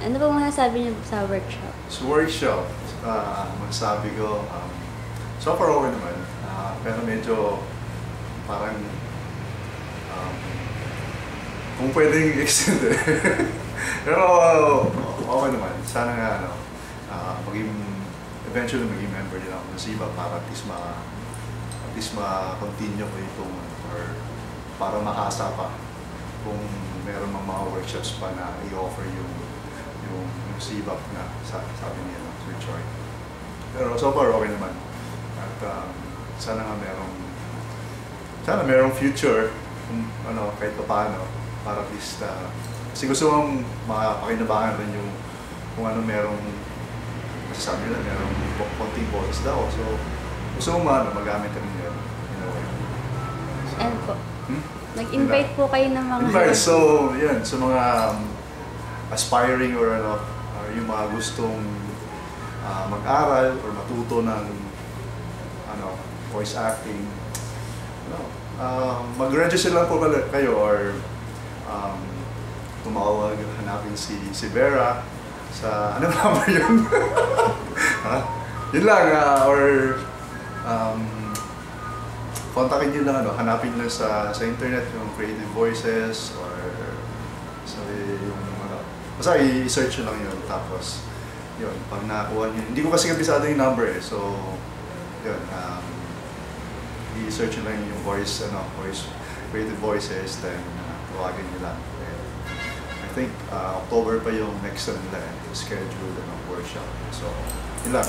Ano po masasabi niyo sa workshop? Sa workshop, masasabi ko, so far okay naman. Pero medyo parang kung pwedeng extend pero okay naman. Sana nga eventually maging member din ako ng SIBA para at least ma-continue ko itong or para makasa pa kung meron mga workshops pa na i-offer yung SIBA na sabi niya Sir Choi. Pero so far okay naman. At sana nga merong future kung kahit pa paano para at least kasi gusto kong makapakinabangan rin yung kung merong masasabi nila, merong konting boses daw. So gusto kong magamit rin yun. So, and po, nag-invite po kayo ng mga... Invite, so yan, sa mga aspiring or yung mga gustong mag-aral or matuto ng voice acting, mag-register lang po kayo or tumawag, hanapin si Vera sa ano number yun? Yun lang, or kontakin nyo lang, hanapin nyo sa internet yung Creative Voices or sa yung basta i-search nyo lang yun, tapos yun, pag nakakuha nyo, hindi ko kasi kabisado yung number so yun, i-search nyo lang yung voice Creative Voices, then tawagin nyo lang. I think October pa yung next nila schedule ng workshop. So, yun lang.